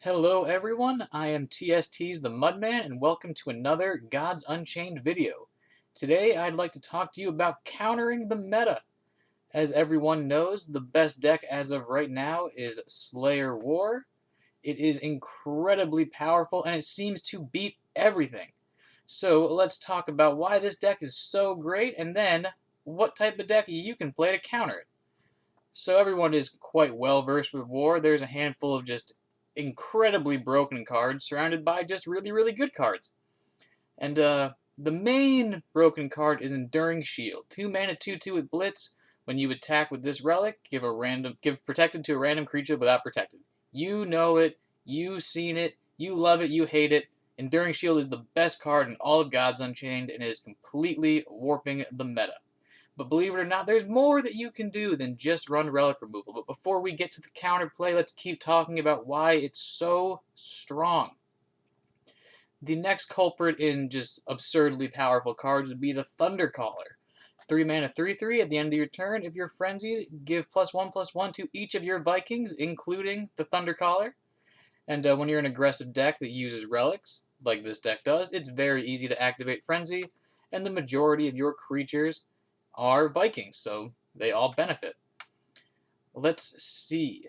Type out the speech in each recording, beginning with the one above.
Hello everyone, I am TST's the Mudman and welcome to another Gods Unchained video. Today I'd like to talk to you about countering the meta. As everyone knows, the best deck as of right now is Slayer War. It is incredibly powerful and it seems to beat everything. So let's talk about why this deck is so great and then what type of deck you can play to counter it. So everyone is quite well versed with War. There's a handful of just incredibly broken cards surrounded by just really good cards. And the main broken card is Enduring Shield. 2 mana 2/2 with Blitz. When you attack with this relic, give protected to a random creature without protected. You know it, you've seen it, you love it, you hate it. Enduring Shield is the best card in all of Gods Unchained and is completely warping the meta. But believe it or not, there's more that you can do than just run relic removal. But before we get to the counterplay, let's keep talking about why it's so strong. The next culprit in just absurdly powerful cards would be the Thundercaller. 3 mana 3/3 at the end of your turn. If you're frenzied, give +1/+1 to each of your Vikings, including the Thundercaller. And when you're an aggressive deck that uses relics, like this deck does, it's very easy to activate Frenzy, and the majority of your creatures are Vikings, so they all benefit. Let's see.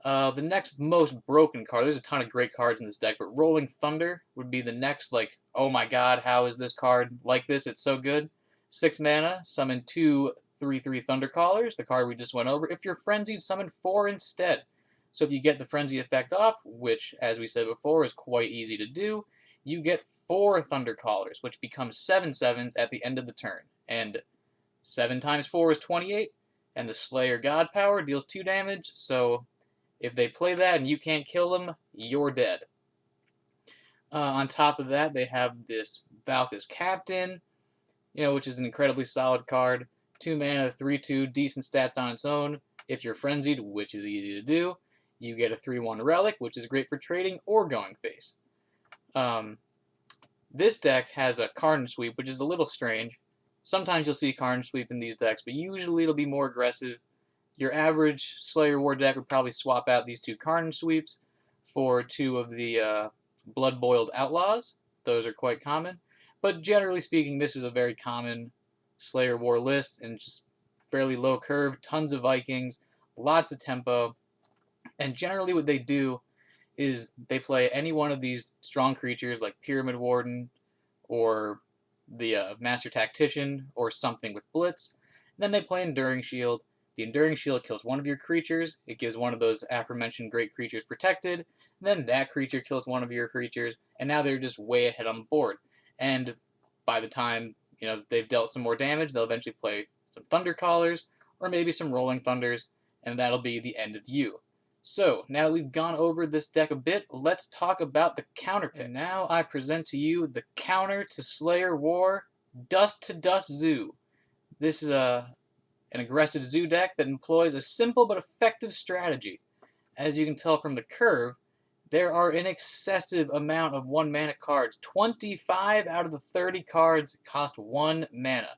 The next most broken card, there's a ton of great cards in this deck, but Rolling Thunder would be the next, like, oh my god, how is this card like this? It's so good. 6 mana, summon 2 3/3 Thundercallers, the card we just went over. If you're frenzied, summon 4 instead. So if you get the frenzied effect off, which, as we said before, is quite easy to do, you get 4 Thundercallers, which becomes 7/7s at the end of the turn. And 7 times 4 is 28, and the Slayer God Power deals 2 damage, so if they play that and you can't kill them, you're dead. On top of that, they have this Valka's Captain, which is an incredibly solid card. 2 mana, 3/2, decent stats on its own. If you're frenzied, which is easy to do, you get a 3/1 Relic, which is great for trading or going face. This deck has a Carnage Sweep, which is a little strange. Sometimes you'll see Carnage Sweep in these decks, but usually it'll be more aggressive. Your average Slayer War deck would probably swap out these 2 Carnage Sweeps for 2 of the Blood Boiled Outlaws. Those are quite common. But generally speaking, this is a very common Slayer War list, and just fairly low curve, tons of Vikings, lots of tempo. And generally what they do is they play any one of these strong creatures like Pyramid Warden or the Master Tactician or something with Blitz. And then they play Enduring Shield. The Enduring Shield kills one of your creatures. It gives one of those aforementioned great creatures protected. Then that creature kills one of your creatures, and now they're just way ahead on the board. And by the time they've dealt some more damage, they'll eventually play some Thundercallers or maybe some Rolling Thunders, and that'll be the end of you. So, now that we've gone over this deck a bit, let's talk about the counter pick. And now I present to you the counter to Slayer War, Dust to Dust Zoo. This is an aggressive Zoo deck that employs a simple but effective strategy. As you can tell from the curve, there are an excessive amount of 1 mana cards. 25 out of the 30 cards cost 1 mana.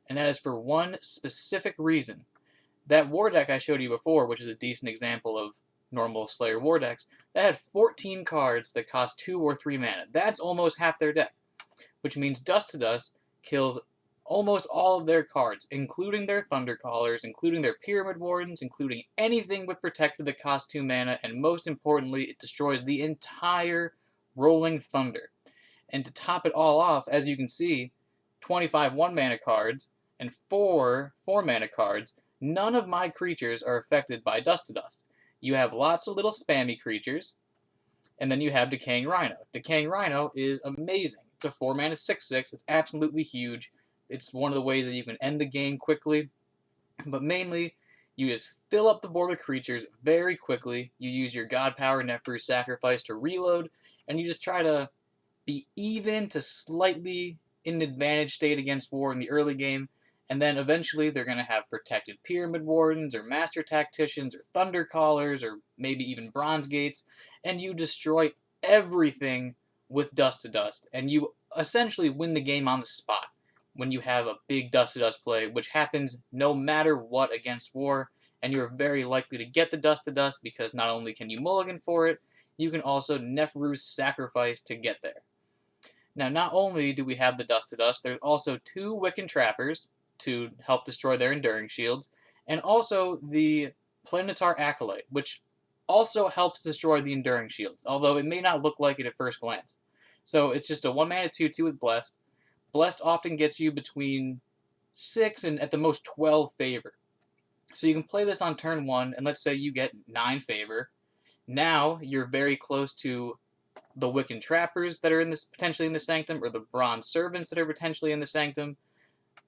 And that is for one specific reason. That War deck I showed you before, which is a decent example of normal Slayer War decks, that had 14 cards that cost 2 or 3 mana. That's almost half their deck, which means Dust to Dust kills almost all of their cards, including their Thundercallers, including their Pyramid Wardens, including anything with Protected that costs 2 mana, and most importantly, it destroys the entire Rolling Thunder. And to top it all off, as you can see, 25 1-mana cards and 4 4-mana cards. None of my creatures are affected by Dust to Dust. You have lots of little spammy creatures, and then you have Decaying Rhino. Decaying Rhino is amazing. It's a 4-mana 6/6. It's absolutely huge. It's one of the ways that you can end the game quickly. But mainly, you just fill up the board with creatures very quickly. You use your God Power Nephru Sacrifice to reload, and you just try to be even to slightly in an advantage state against War in the early game. And then eventually they're going to have Protected Pyramid Wardens, or Master Tacticians, or Thundercallers, or maybe even Bronze Gates, and you destroy everything with Dust to Dust. And you essentially win the game on the spot when you have a big Dust to Dust play, which happens no matter what against War, and you're very likely to get the Dust to Dust because not only can you mulligan for it, you can also Nefru's Sacrifice to get there. Now, not only do we have the Dust to Dust, there's also 2 Wiccan Trappers to help destroy their Enduring Shields, and also the Planetar Acolyte, which also helps destroy the Enduring Shields, although it may not look like it at first glance. So it's just a 1-mana 2/2 with Blessed. Blessed often gets you between 6 and at the most 12 favor. So you can play this on turn 1, and let's say you get 9 favor. Now you're very close to the Wiccan Trappers that are potentially in the Sanctum, or the Bronze Servants that are potentially in the Sanctum.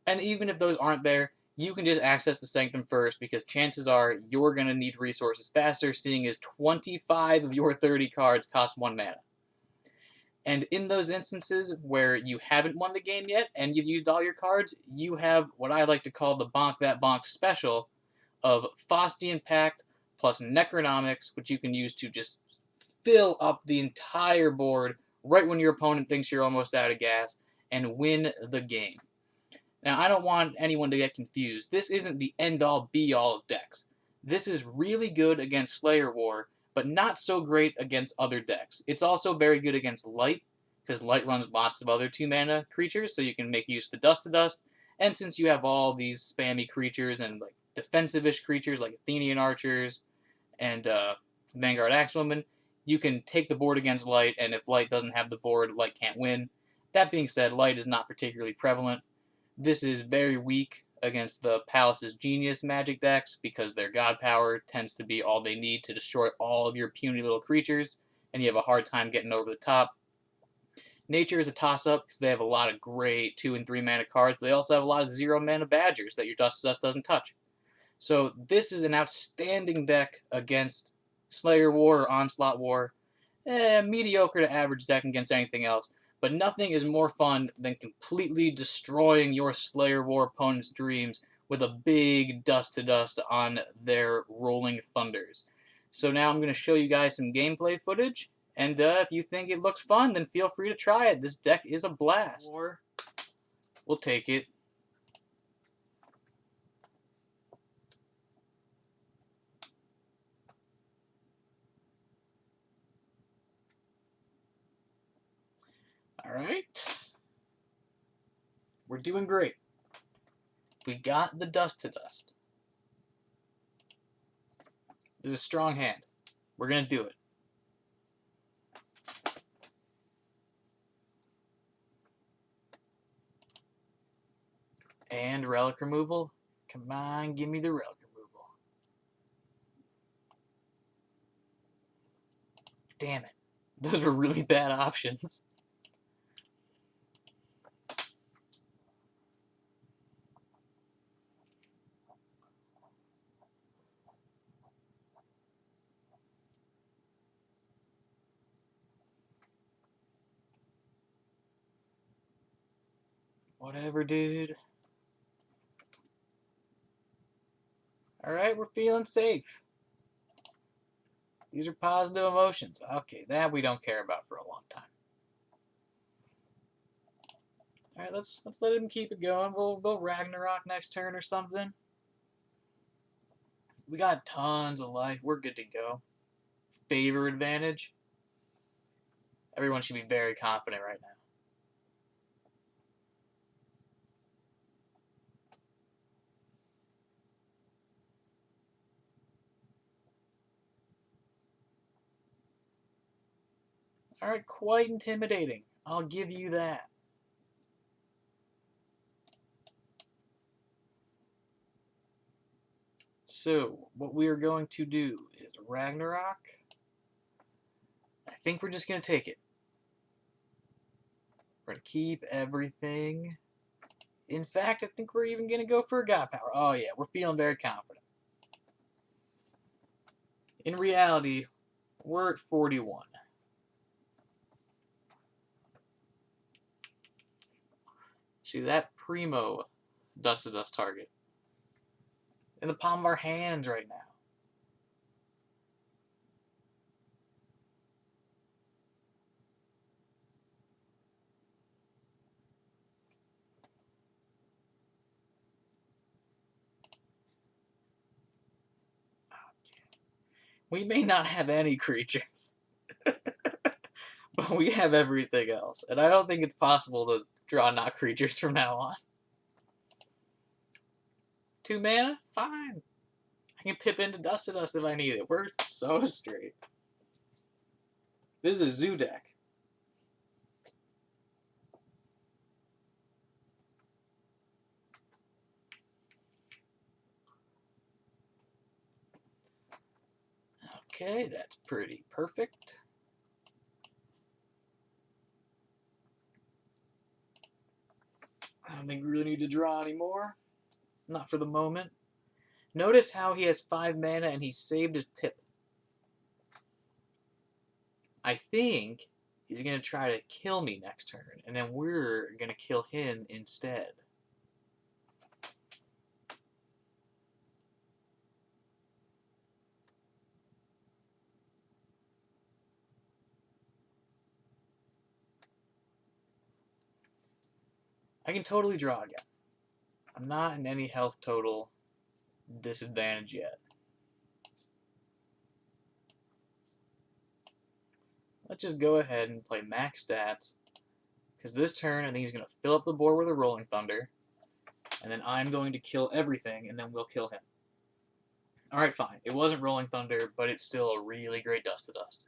And even if those aren't there, you can just access the Sanctum first, because chances are you're going to need resources faster, seeing as 25 of your 30 cards cost 1 mana. And in those instances where you haven't won the game yet, and you've used all your cards, you have what I like to call the Bonk That Bonk special of Faustian Pact plus Necronomics, which you can use to just fill up the entire board right when your opponent thinks you're almost out of gas, and win the game. Now, I don't want anyone to get confused. This isn't the end-all, be-all of decks. This is really good against Slayer War, but not so great against other decks. It's also very good against Light, because Light runs lots of other 2-mana creatures, so you can make use of the Dust to Dust. And since you have all these spammy creatures and like defensive-ish creatures like Athenian Archers and Vanguard Axewoman, you can take the board against Light, and if Light doesn't have the board, Light can't win. That being said, Light is not particularly prevalent. This is very weak against the Palace's Genius Magic decks because their God Power tends to be all they need to destroy all of your puny little creatures, and you have a hard time getting over the top. Nature is a toss-up because they have a lot of great 2 and 3 mana cards, but they also have a lot of 0 mana Badgers that your Dust to Dust doesn't touch. So this is an outstanding deck against Slayer War or Onslaught War. Mediocre to average deck against anything else. But nothing is more fun than completely destroying your Slayer War opponent's dreams with a big Dust to Dust on their Rolling Thunders. So now I'm going to show you guys some gameplay footage, and if you think it looks fun, then feel free to try it. This deck is a blast. We'll take it. Alright. We're doing great. We got the Dust to Dust. This is a strong hand. We're going to do it. And relic removal. Come on, give me the relic removal. Damn it. Those were really bad options. Whatever, dude. Alright, we're feeling safe. These are positive emotions. Okay, that we don't care about for a long time. Alright, let's let him keep it going. We'll Ragnarok next turn or something. We got tons of life. We're good to go. Favor advantage. Everyone should be very confident right now. Alright, quite intimidating. I'll give you that. So, what we are going to do is Ragnarok. I think we're just going to take it. We're going to keep everything. In fact, I think we're even going to go for a God Power. Oh yeah, we're feeling very confident. In reality, we're at 41. See, that primo Dust to Dust target. In the palm of our hands right now. We may not have any creatures, but we have everything else. And I don't think it's possible to draw not creatures from now on. 2 mana? Fine. I can pip into Dust to Dust if I need it. We're so straight. This is a zoo deck. Okay, that's pretty perfect. I don't think we really need to draw anymore. Not for the moment. Notice how he has 5 mana and he saved his pip. I think he's going to try to kill me next turn, and then we're going to kill him instead. I can totally draw again. I'm not in any health total disadvantage yet. Let's just go ahead and play max stats, because this turn I think he's going to fill up the board with a Rolling Thunder, and then I'm going to kill everything, and then we'll kill him. Alright, fine. It wasn't Rolling Thunder, but it's still a really great Dust to Dust.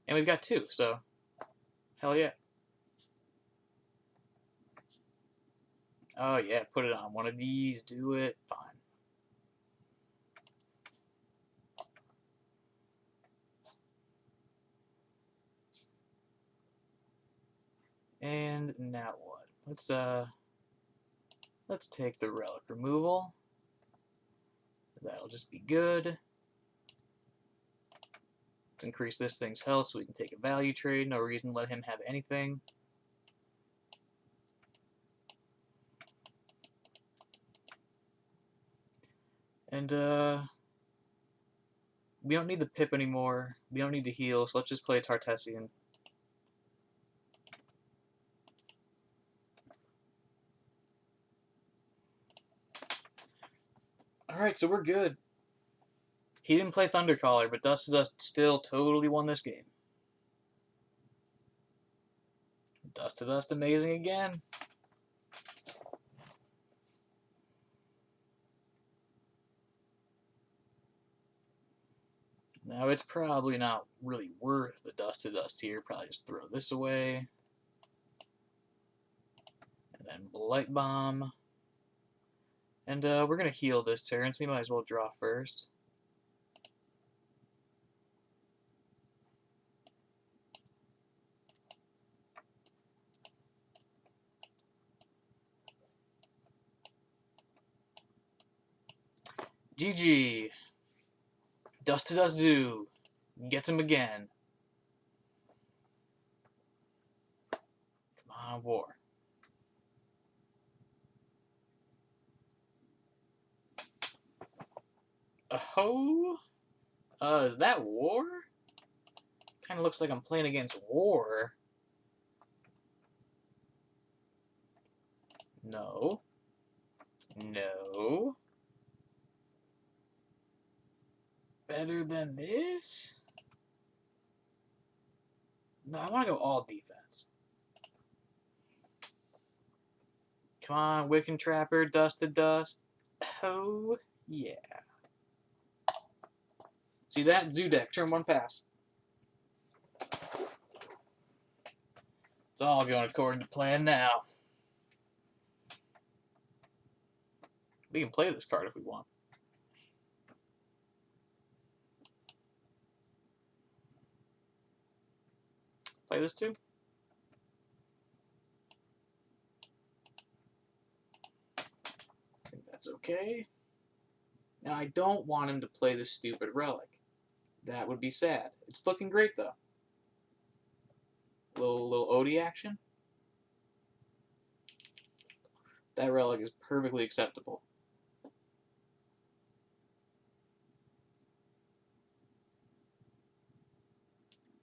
And we've got 2, so hell yeah. Oh yeah, put it on one of these, do it, fine. And now what? Let's take the relic removal. That'll just be good. Let's increase this thing's health so we can take a value trade. No reason to let him have anything. And we don't need the pip anymore. We don't need to heal, so let's just play a Tartessian. Alright, so we're good. He didn't play Thundercaller, but Dust to Dust still totally won this game. Dust to Dust amazing again. Now it's probably not really worth the Dust to Dust here. Probably just throw this away. And then Blight Bomb. And we're going to heal this turn, so we might as well draw first. GG. Dust to Dust do. Gets him again. Come on, War. Oh? Is that War? Kind of looks like I'm playing against War. No. No. Better than this? No, I want to go all defense. Come on, Wiccan Trapper, Dust to Dust. Oh, yeah. See that? Zoo deck, turn 1 pass. It's all going according to plan now. We can play this card if we want. Play this too? I think that's okay. Now, I don't want him to play this stupid relic. That would be sad. It's looking great, though. Little Odie action. That relic is perfectly acceptable.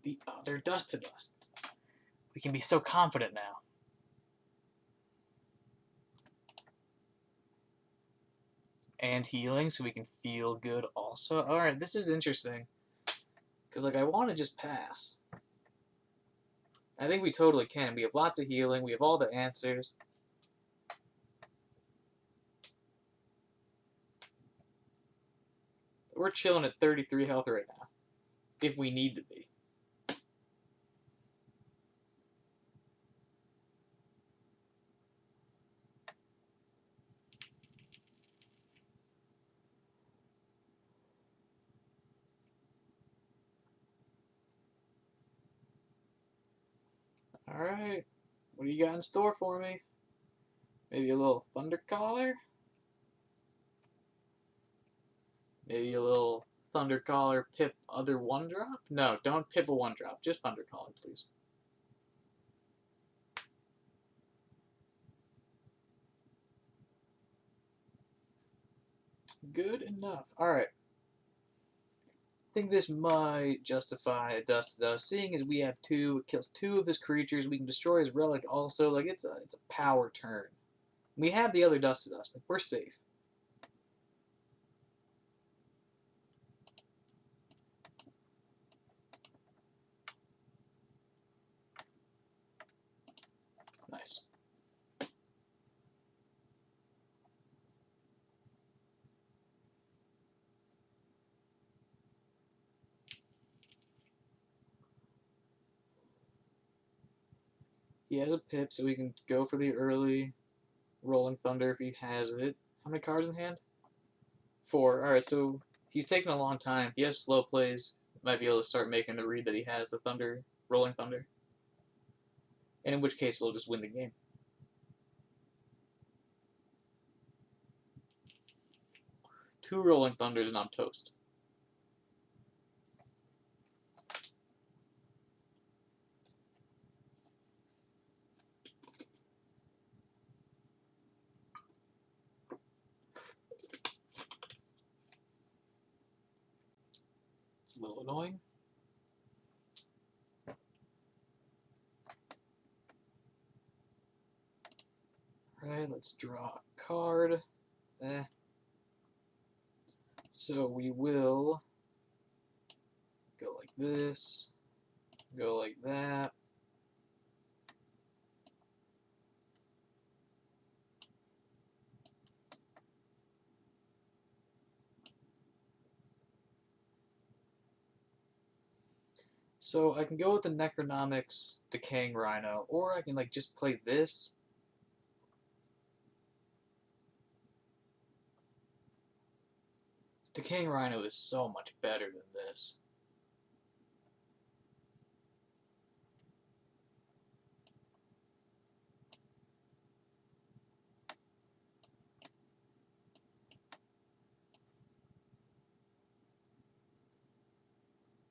The other Dust to Dust. We can be so confident now. And healing, so we can feel good also. Alright, this is interesting. Because, like, I want to just pass. I think we totally can. We have lots of healing. We have all the answers. We're chilling at 33 health right now. If we need to be. Alright. What do you got in store for me? Maybe a little Thunder Collar? Maybe a little Thunder Collar pip other 1-drop? No, don't pip a 1-drop. Just Thunder Collar, please. Good enough. Alright. I think this might justify a Dust to Dust. Seeing as we have 2, it kills 2 of his creatures. We can destroy his relic also. Like, it's a power turn. We have the other Dust to Dust. Like, we're safe. Nice. He has a pip, so we can go for the early Rolling Thunder if he has it. How many cards in hand? 4. Alright, so he's taking a long time. He has slow plays. Might be able to start making the read that he has the Thunder, Rolling Thunder. And in which case, we'll just win the game. Two Rolling Thunders and I'm toast. It's a little annoying. Alright, let's draw a card. So we will go like this, go like that. So I can go with the Necronomics Decaying Rhino, or I can like just play this. Decaying Rhino is so much better than this.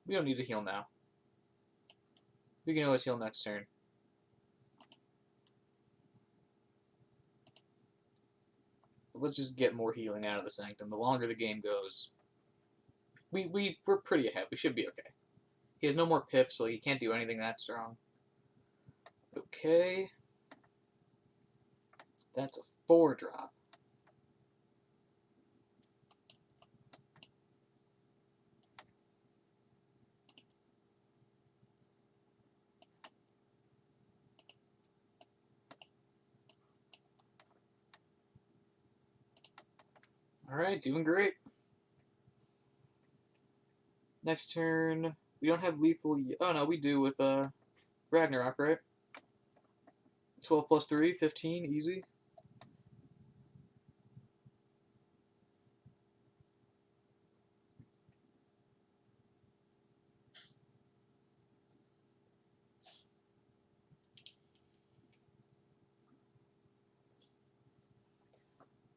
We don't need to heal now. We can always heal next turn. But let's just get more healing out of the Sanctum. The longer the game goes, we're pretty ahead. We should be okay. He has no more pips, so he can't do anything that strong. Okay. That's a 4-drop. Alright, doing great. Next turn, we don't have lethal yet. Oh no, we do with Ragnarok, right? 12 plus 3, 15, easy.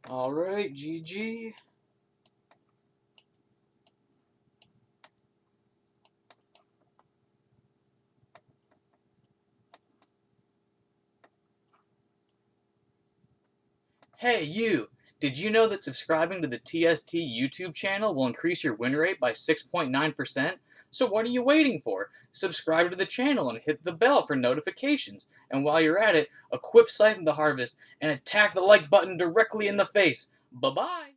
Alright, GG. Hey, you! Did you know that subscribing to the TST YouTube channel will increase your win rate by 6.9%? So what are you waiting for? Subscribe to the channel and hit the bell for notifications. And while you're at it, equip Scythe to Harvest and attack the like button directly in the face. Bye-bye!